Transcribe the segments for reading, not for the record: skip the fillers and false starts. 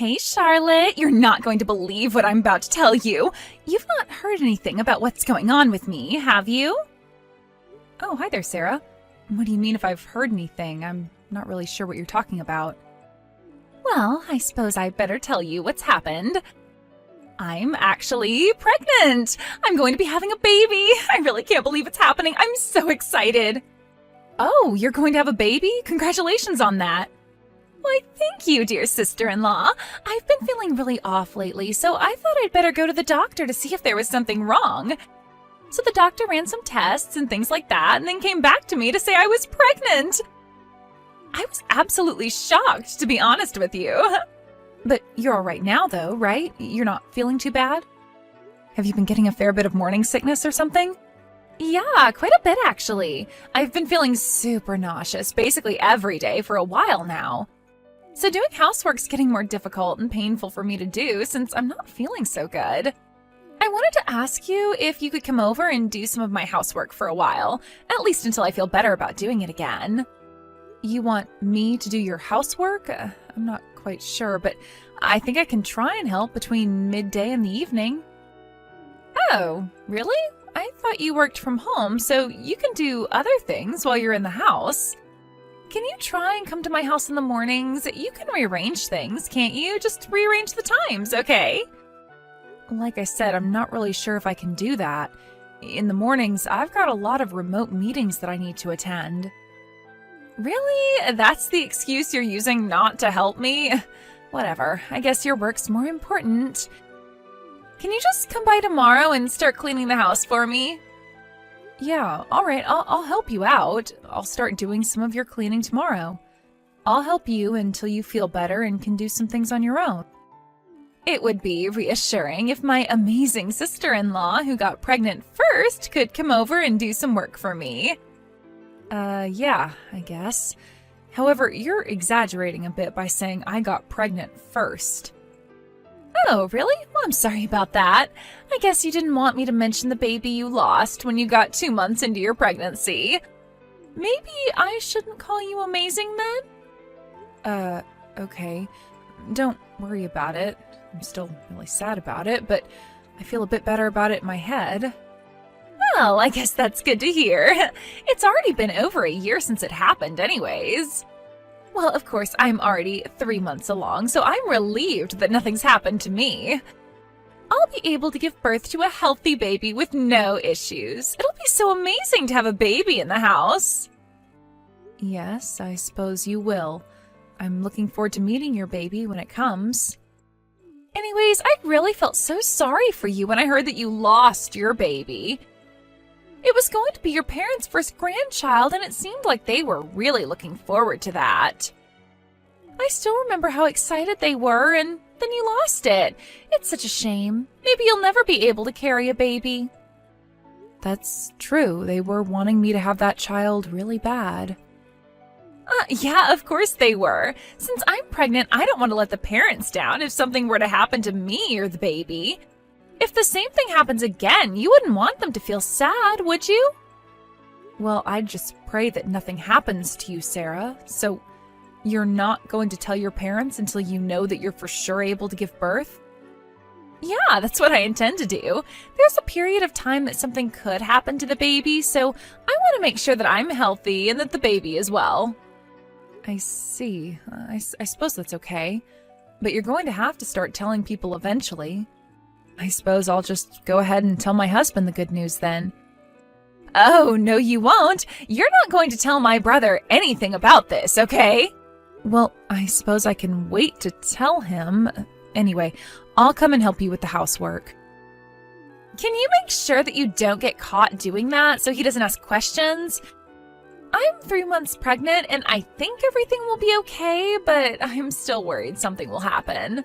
Hey, Charlotte, you're not going to believe what I'm about to tell you. You've not heard anything about what's going on with me, have you? Oh, hi there, Sarah. What do you mean if I've heard anything? I'm not really sure what you're talking about. Well, I suppose I'd better tell you what's happened. I'm actually pregnant. I'm going to be having a baby. I really can't believe it's happening. I'm so excited. Oh, you're going to have a baby? Congratulations on that. Why, thank you, dear sister-in-law. I've been feeling really off lately, so I thought I'd better go to the doctor to see if there was something wrong. So the doctor ran some tests and things like that, and then came back to me to say I was pregnant. I was absolutely shocked, to be honest with you. But you're all right now, though, right? You're not feeling too bad? Have you been getting a fair bit of morning sickness or something? Yeah, quite a bit, actually. I've been feeling super nauseous basically every day for a while now. So doing housework's getting more difficult and painful for me to do since I'm not feeling so good. I wanted to ask you if you could come over and do some of my housework for a while, at least until I feel better about doing it again. You want me to do your housework? I'm not quite sure, but I think I can try and help between midday and the evening. Oh, really? I thought you worked from home, so you can do other things while you're in the house. Can you try and come to my house in the mornings? You can rearrange things, can't you? Just rearrange the times, okay? Like I said, I'm not really sure if I can do that. In the mornings, I've got a lot of remote meetings that I need to attend. Really? That's the excuse you're using not to help me? Whatever, I guess your work's more important. Can you just come by tomorrow and start cleaning the house for me? Yeah, all right, I'll help you out. I'll start doing some of your cleaning tomorrow. I'll help you until you feel better and can do some things on your own. It would be reassuring if my amazing sister-in-law who got pregnant first could come over and do some work for me. Yeah, I guess. However, you're exaggerating a bit by saying I got pregnant first. Oh, really? Well, I'm sorry about that. I guess you didn't want me to mention the baby you lost when you got 2 months into your pregnancy. Maybe I shouldn't call you amazing then? Okay. Don't worry about it. I'm still really sad about it, but I feel a bit better about it in my head. Well, I guess that's good to hear. It's already been over a year since it happened anyways. Well, of course, I'm already 3 months along, so I'm relieved that nothing's happened to me. I'll be able to give birth to a healthy baby with no issues. It'll be so amazing to have a baby in the house. Yes, I suppose you will. I'm looking forward to meeting your baby when it comes. Anyways, I really felt so sorry for you when I heard that you lost your baby. It was going to be your parents' first grandchild, and it seemed like they were really looking forward to that. I still remember how excited they were, and then you lost it. It's such a shame. Maybe you'll never be able to carry a baby. That's true. They were wanting me to have that child really bad. Yeah, of course they were. Since I'm pregnant, I don't want to let the parents down if something were to happen to me or the baby. If the same thing happens again, you wouldn't want them to feel sad, would you? Well, I'd just pray that nothing happens to you, Sarah. So you're not going to tell your parents until you know that you're for sure able to give birth? Yeah, that's what I intend to do. There's a period of time that something could happen to the baby, so I want to make sure that I'm healthy and that the baby is well. I see. I suppose that's okay. But you're going to have to start telling people eventually. I suppose I'll just go ahead and tell my husband the good news then. Oh, no you won't. You're not going to tell my brother anything about this, okay? Well, I suppose I can wait to tell him. Anyway, I'll come and help you with the housework. Can you make sure that you don't get caught doing that so he doesn't ask questions? I'm 3 months pregnant and I think everything will be okay, but I'm still worried something will happen.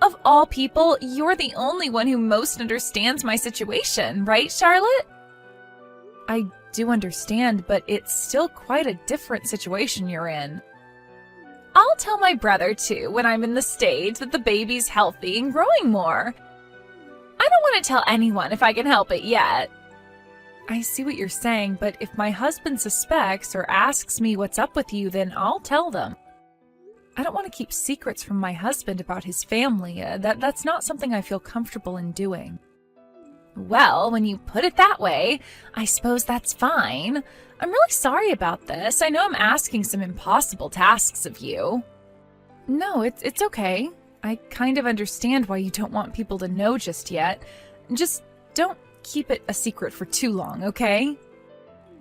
Of all people, you're the only one who most understands my situation, right, Charlotte? I do understand, but it's still quite a different situation you're in. I'll tell my brother, too, when I'm in the stage that the baby's healthy and growing more. I don't want to tell anyone if I can help it yet. I see what you're saying, but if my husband suspects or asks me what's up with you, then I'll tell them. I don't want to keep secrets from my husband about his family. That's not something I feel comfortable in doing. Well, when you put it that way, I suppose that's fine. I'm really sorry about this. I know I'm asking some impossible tasks of you. No, it's okay. I kind of understand why you don't want people to know just yet. Just don't keep it a secret for too long, okay?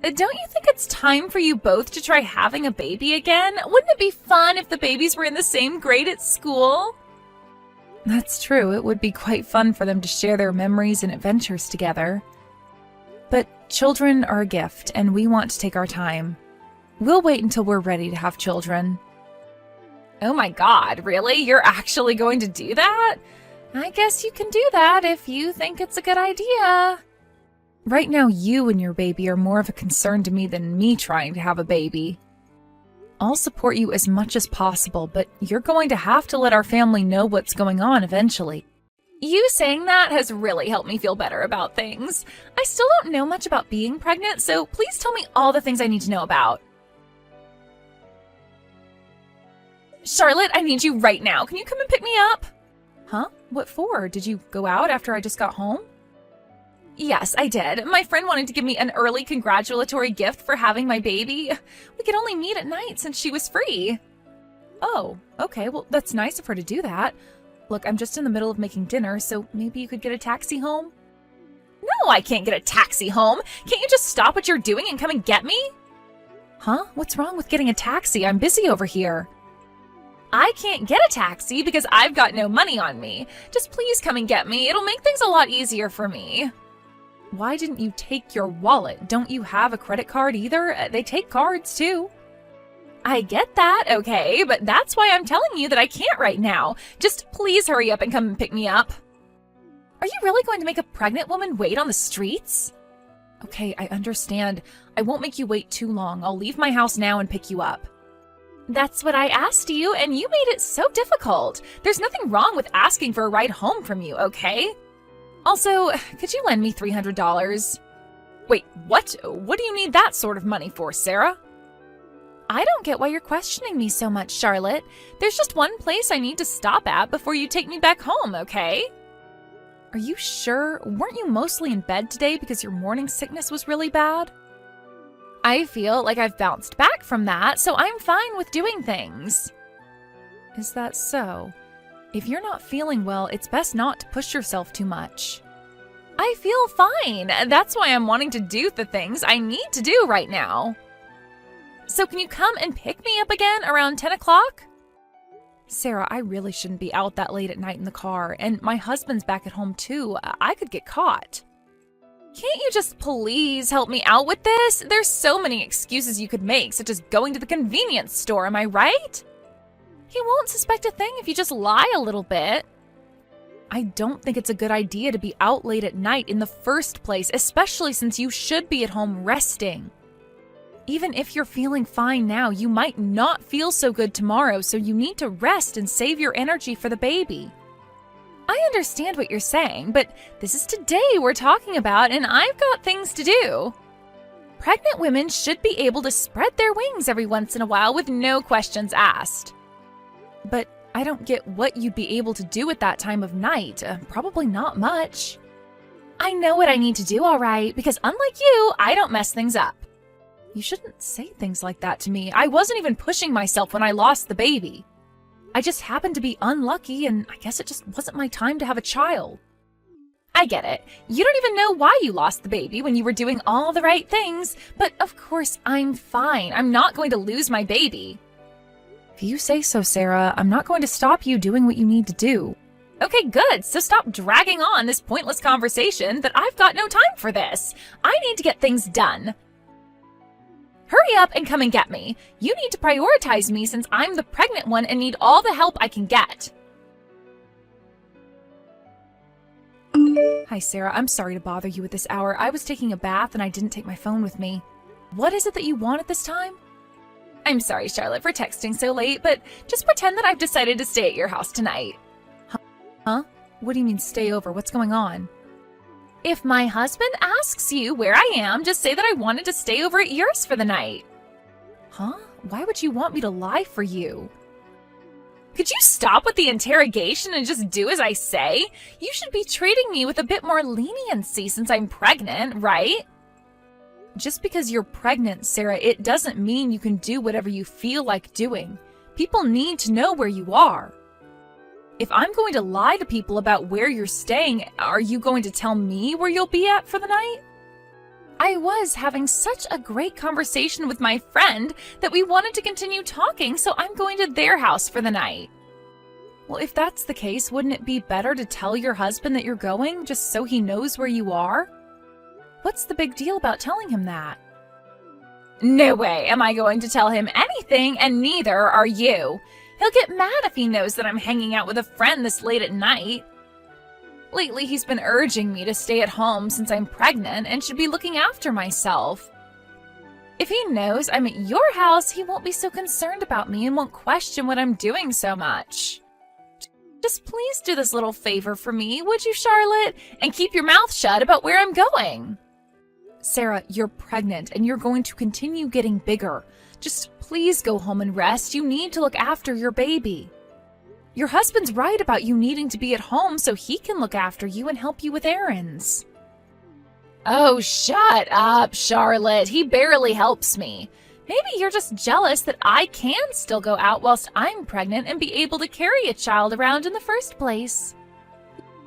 Don't you think it's time for you both to try having a baby again? Wouldn't it be fun if the babies were in the same grade at school? That's true. It would be quite fun for them to share their memories and adventures together. But children are a gift, and we want to take our time. We'll wait until we're ready to have children. Oh my God, really? You're actually going to do that? I guess you can do that if you think it's a good idea. Right now, you and your baby are more of a concern to me than me trying to have a baby. I'll support you as much as possible, but you're going to have to let our family know what's going on eventually. You saying that has really helped me feel better about things. I still don't know much about being pregnant, so please tell me all the things I need to know about. Charlotte, I need you right now. Can you come and pick me up? Huh? What for? Did you go out after I just got home? Yes, I did. My friend wanted to give me an early congratulatory gift for having my baby. We could only meet at night since she was free. Oh, okay. Well, that's nice of her to do that. Look, I'm just in the middle of making dinner, so maybe you could get a taxi home? No, I can't get a taxi home. Can't you just stop what you're doing and come and get me? Huh? What's wrong with getting a taxi? I'm busy over here. I can't get a taxi because I've got no money on me. Just please come and get me. It'll make things a lot easier for me. Why didn't you take your wallet? Don't you have a credit card either? They take cards too. I get that, okay, but that's why I'm telling you that I can't right now. Just please hurry up and come and pick me up. Are you really going to make a pregnant woman wait on the streets? Okay, I understand. I won't make you wait too long. I'll leave my house now and pick you up. That's what I asked you, and you made it so difficult. There's nothing wrong with asking for a ride home from you, okay? Also, could you lend me $300? Wait, what? What do you need that sort of money for, Sarah? I don't get why you're questioning me so much, Charlotte. There's just one place I need to stop at before you take me back home, okay? Are you sure? Weren't you mostly in bed today because your morning sickness was really bad? I feel like I've bounced back from that, so I'm fine with doing things. Is that so? If you're not feeling well, it's best not to push yourself too much. I feel fine. That's why I'm wanting to do the things I need to do right now. So can you come and pick me up again around 10 o'clock? Sarah, I really shouldn't be out that late at night in the car, and my husband's back at home too. I could get caught. Can't you just please help me out with this? There's so many excuses you could make, such as going to the convenience store, am I right? He won't suspect a thing if you just lie a little bit. I don't think it's a good idea to be out late at night in the first place, especially since you should be at home resting. Even if you're feeling fine now, you might not feel so good tomorrow, so you need to rest and save your energy for the baby. I understand what you're saying, but this is today we're talking about, and I've got things to do. Pregnant women should be able to spread their wings every once in a while with no questions asked. But I don't get what you'd be able to do at that time of night. Probably not much. I know what I need to do, all right, because unlike you, I don't mess things up. You shouldn't say things like that to me. I wasn't even pushing myself when I lost the baby. I just happened to be unlucky, and I guess it just wasn't my time to have a child. I get it. You don't even know why you lost the baby when you were doing all the right things, but of course I'm fine. I'm not going to lose my baby. If you say so, Sarah, I'm not going to stop you doing what you need to do. Okay, good. So stop dragging on this pointless conversation that I've got no time for this. I need to get things done. Hurry up and come and get me. You need to prioritize me since I'm the pregnant one and need all the help I can get. Hi, Sarah. I'm sorry to bother you at this hour. I was taking a bath and I didn't take my phone with me. What is it that you want at this time? I'm sorry, Charlotte, for texting so late, but just pretend that I've decided to stay at your house tonight. Huh? What do you mean stay over? What's going on? If my husband asks you where I am, just say that I wanted to stay over at yours for the night. Huh? Why would you want me to lie for you? Could you stop with the interrogation and just do as I say? You should be treating me with a bit more leniency since I'm pregnant, right? Just because you're pregnant, Sarah, it doesn't mean you can do whatever you feel like doing. People need to know where you are. If I'm going to lie to people about where you're staying, are you going to tell me where you'll be at for the night? I was having such a great conversation with my friend that we wanted to continue talking, so I'm going to their house for the night. Well, if that's the case, wouldn't it be better to tell your husband that you're going, just so he knows where you are? What's the big deal about telling him that? No way am I going to tell him anything, and neither are you. He'll get mad if he knows that I'm hanging out with a friend this late at night. Lately, he's been urging me to stay at home since I'm pregnant and should be looking after myself. If he knows I'm at your house, he won't be so concerned about me and won't question what I'm doing so much. Just please do this little favor for me, would you, Charlotte? And keep your mouth shut about where I'm going. Sarah, you're pregnant and you're going to continue getting bigger. Just please go home and rest. You need to look after your baby. Your husband's right about you needing to be at home so he can look after you and help you with errands. Oh, shut up, Charlotte. He barely helps me. Maybe you're just jealous that I can still go out whilst I'm pregnant and be able to carry a child around in the first place.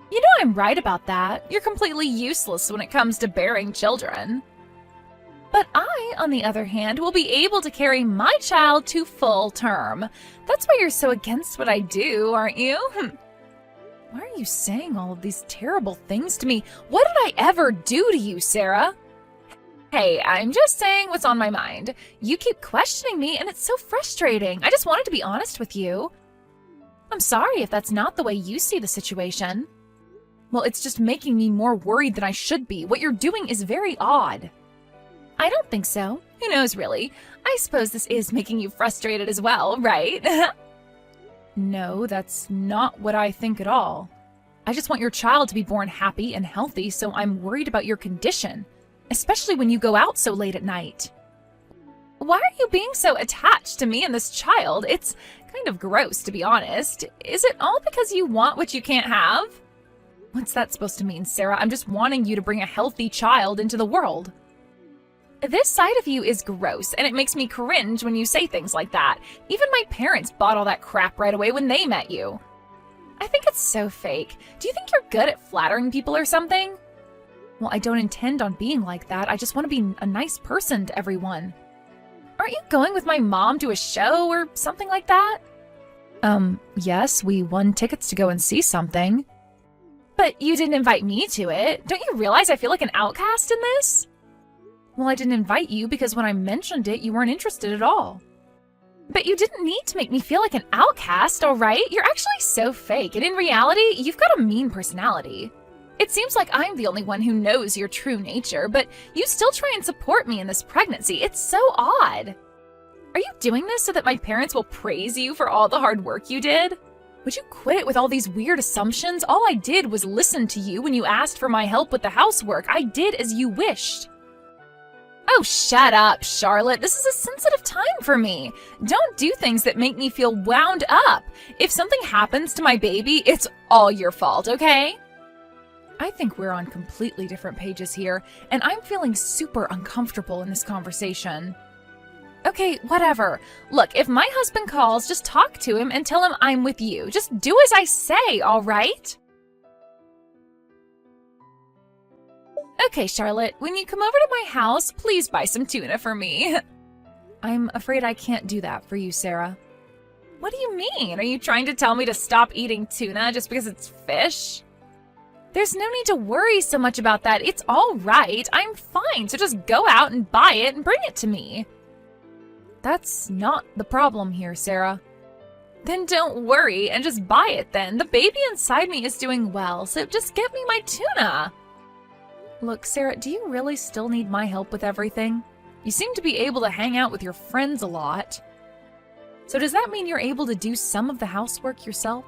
You know I'm right about that. You're completely useless when it comes to bearing children. But I, on the other hand, will be able to carry my child to full term. That's why you're so against what I do, aren't you? Why are you saying all of these terrible things to me? What did I ever do to you, Sarah? Hey, I'm just saying what's on my mind. You keep questioning me and it's so frustrating. I just wanted to be honest with you. I'm sorry if that's not the way you see the situation. Well, it's just making me more worried than I should be. What you're doing is very odd. I don't think so. Who knows, really? I suppose this is making you frustrated as well, right? No, that's not what I think at all. I just want your child to be born happy and healthy, so I'm worried about your condition, especially when you go out so late at night. Why are you being so attached to me and this child? It's kind of gross, to be honest. Is it all because you want what you can't have? What's that supposed to mean, Sarah? I'm just wanting you to bring a healthy child into the world. This side of you is gross, and it makes me cringe when you say things like that. Even my parents bought all that crap right away when they met you. I think it's so fake. Do you think you're good at flattering people or something? Well, I don't intend on being like that. I just want to be a nice person to everyone. Aren't you going with my mom to a show or something like that? Yes, we won tickets to go and see something. But you didn't invite me to it. Don't you realize I feel like an outcast in this? Well, I didn't invite you because when I mentioned it, you weren't interested at all. But you didn't need to make me feel like an outcast, all right? You're actually so fake, and in reality, you've got a mean personality. It seems like I'm the only one who knows your true nature, but you still try and support me in this pregnancy. It's so odd. Are you doing this so that my parents will praise you for all the hard work you did? Would you quit it with all these weird assumptions? All I did was listen to you when you asked for my help with the housework. I did as you wished. Oh, shut up, Charlotte. This is a sensitive time for me. Don't do things that make me feel wound up. If something happens to my baby, it's all your fault, okay? I think we're on completely different pages here, and I'm feeling super uncomfortable in this conversation. Okay, whatever. Look, if my husband calls, just talk to him and tell him I'm with you. Just do as I say, all right? Okay, Charlotte, when you come over to my house, please buy some tuna for me. I'm afraid I can't do that for you, Sarah. What do you mean? Are you trying to tell me to stop eating tuna just because it's fish? There's no need to worry so much about that. It's all right. I'm fine, so just go out and buy it and bring it to me. That's not the problem here, Sarah. Then don't worry and just buy it then. The baby inside me is doing well, so just get me my tuna. Look, Sarah, do you really still need my help with everything? You seem to be able to hang out with your friends a lot. So does that mean you're able to do some of the housework yourself?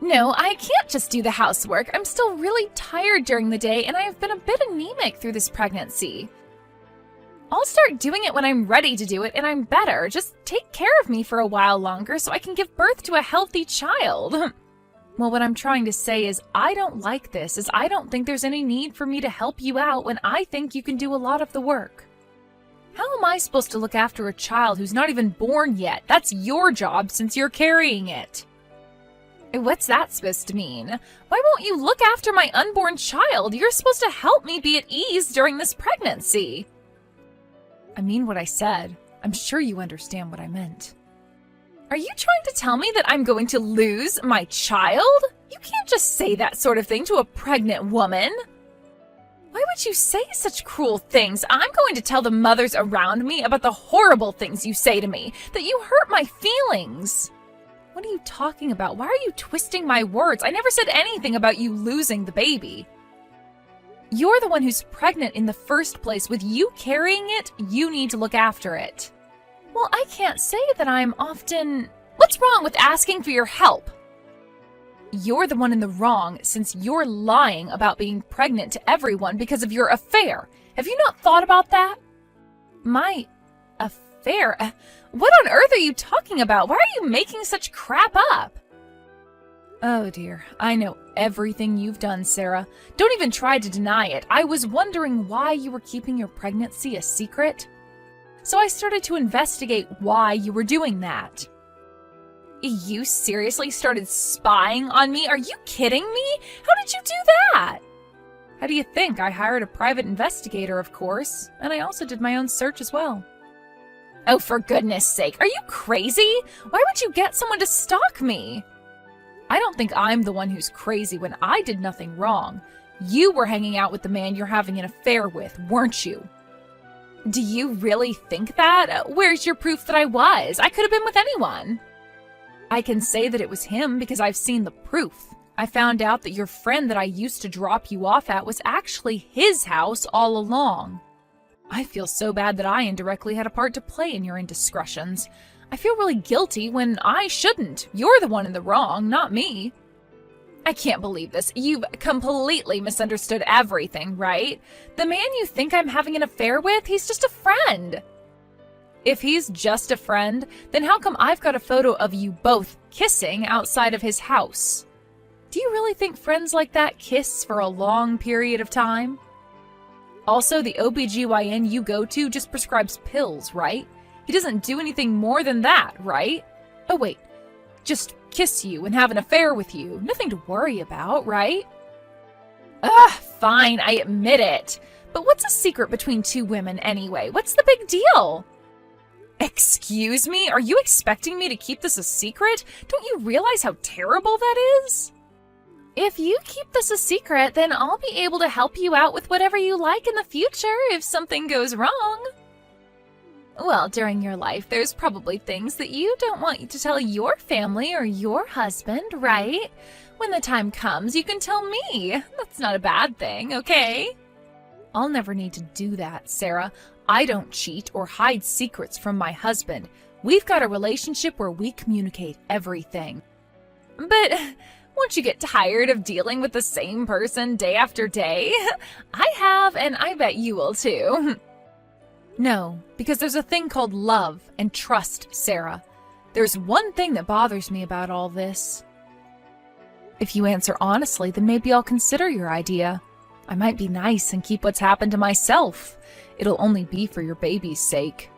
No, I can't just do the housework. I'm still really tired during the day, and I've been a bit anemic through this pregnancy. I'll start doing it when I'm ready to do it and I'm better. Just take care of me for a while longer so I can give birth to a healthy child. Well, what I'm trying to say is I don't like this, as I don't think there's any need for me to help you out when I think you can do a lot of the work. How am I supposed to look after a child who's not even born yet? That's your job since you're carrying it. What's that supposed to mean? Why won't you look after my unborn child? You're supposed to help me be at ease during this pregnancy. I mean what I said. I'm sure you understand what I meant. Are you trying to tell me that I'm going to lose my child? You can't just say that sort of thing to a pregnant woman. Why would you say such cruel things? I'm going to tell the mothers around me about the horrible things you say to me, that you hurt my feelings. What are you talking about? Why are you twisting my words? I never said anything about you losing the baby. You're the one who's pregnant in the first place. With you carrying it, you need to look after it. Well, I can't say that I'm often... What's wrong with asking for your help? You're the one in the wrong since you're lying about being pregnant to everyone because of your affair. Have you not thought about that? My affair? What on earth are you talking about? Why are you making such crap up? Oh dear, I know everything you've done, Sarah. Don't even try to deny it. I was wondering why you were keeping your pregnancy a secret. So I started to investigate why you were doing that. You seriously started spying on me? Are you kidding me? How did you do that? How do you think? I hired a private investigator, of course, and I also did my own search as well. Oh, for goodness sake, are you crazy? Why would you get someone to stalk me? I don't think I'm the one who's crazy when I did nothing wrong. You were hanging out with the man you're having an affair with, weren't you? Do you really think that? Where's your proof that I was? I could have been with anyone. I can say that it was him because I've seen the proof. I found out that your friend that I used to drop you off at was actually his house all along. I feel so bad that I indirectly had a part to play in your indiscretions. I feel really guilty when I shouldn't. You're the one in the wrong, not me. I can't believe this. You've completely misunderstood everything, right? The man you think I'm having an affair with, he's just a friend. If he's just a friend, then how come I've got a photo of you both kissing outside of his house? Do you really think friends like that kiss for a long period of time? Also, the OBGYN you go to just prescribes pills, right? He doesn't do anything more than that, right? Oh wait, just kiss you and have an affair with you. Nothing to worry about, right? Fine, I admit it. But what's a secret between two women anyway? What's the big deal? Excuse me? Are you expecting me to keep this a secret? Don't you realize how terrible that is? If you keep this a secret, then I'll be able to help you out with whatever you like in the future if something goes wrong. Well, during your life, there's probably things that you don't want to tell your family or your husband, right? When the time comes, you can tell me. That's not a bad thing, okay? I'll never need to do that, Sarah. I don't cheat or hide secrets from my husband. We've got a relationship where we communicate everything. But won't you get tired of dealing with the same person day after day? I have, and I bet you will too. No, because there's a thing called love and trust, Sarah. There's one thing that bothers me about all this. If you answer honestly, then maybe I'll consider your idea. I might be nice and keep what's happened to myself. It'll only be for your baby's sake.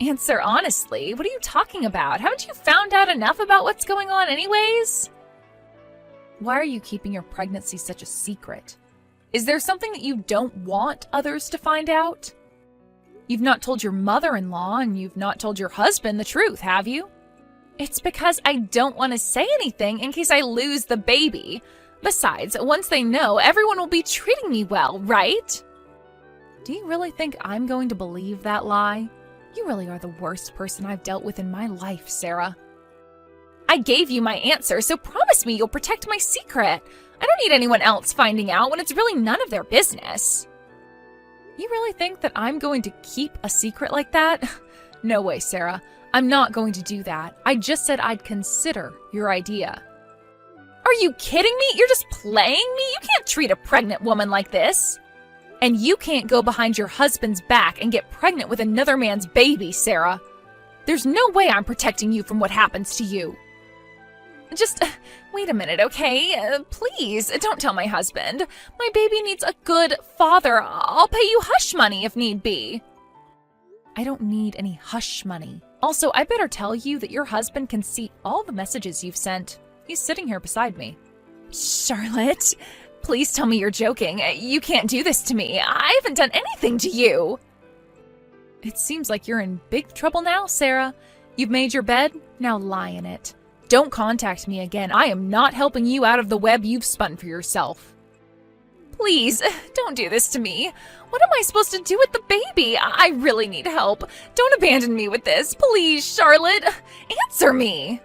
Answer honestly? What are you talking about? Haven't you found out enough about what's going on anyways? Why are you keeping your pregnancy such a secret? Is there something that you don't want others to find out? You've not told your mother-in-law and you've not told your husband the truth, have you? It's because I don't want to say anything in case I lose the baby. Besides, once they know, everyone will be treating me well, right? Do you really think I'm going to believe that lie? You really are the worst person I've dealt with in my life, Sarah. I gave you my answer, so promise me you'll protect my secret. I don't need anyone else finding out when it's really none of their business. You really think that I'm going to keep a secret like that? No way, Sarah. I'm not going to do that. I just said I'd consider your idea. Are you kidding me? You're just playing me? You can't treat a pregnant woman like this. And you can't go behind your husband's back and get pregnant with another man's baby, Sarah. There's no way I'm protecting you from what happens to you. Just wait a minute, okay? Please, don't tell my husband. My baby needs a good father. I'll pay you hush money if need be. I don't need any hush money. Also, I better tell you that your husband can see all the messages you've sent. He's sitting here beside me. Charlotte, please tell me you're joking. You can't do this to me. I haven't done anything to you. It seems like you're in big trouble now, Sarah. You've made your bed, now lie in it. Don't contact me again. I am not helping you out of the web you've spun for yourself. Please, don't do this to me. What am I supposed to do with the baby? I really need help. Don't abandon me with this. Please, Charlotte, answer me.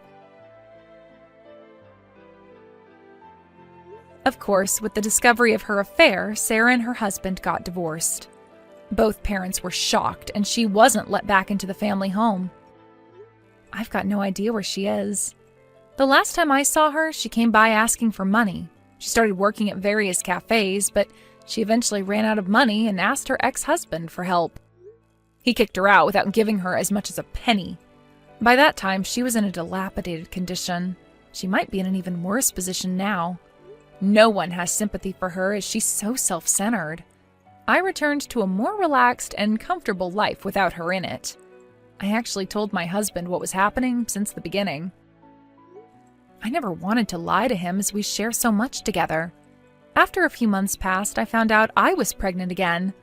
Of course, with the discovery of her affair, Sarah and her husband got divorced. Both parents were shocked, and she wasn't let back into the family home. I've got no idea where she is. The last time I saw her, she came by asking for money. She started working at various cafes, but she eventually ran out of money and asked her ex-husband for help. He kicked her out without giving her as much as a penny. By that time, she was in a dilapidated condition. She might be in an even worse position now. No one has sympathy for her as she's so self-centered. I returned to a more relaxed and comfortable life without her in it. I actually told my husband what was happening since the beginning. I never wanted to lie to him as we share so much together. After a few months passed, I found out I was pregnant again.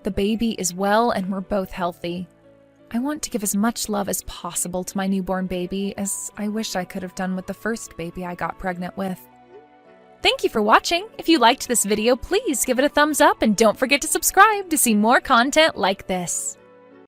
The baby is well and we're both healthy. I want to give as much love as possible to my newborn baby as I wish I could have done with the first baby I got pregnant with. Thank you for watching. If you liked this video, please give it a thumbs up and don't forget to subscribe to see more content like this.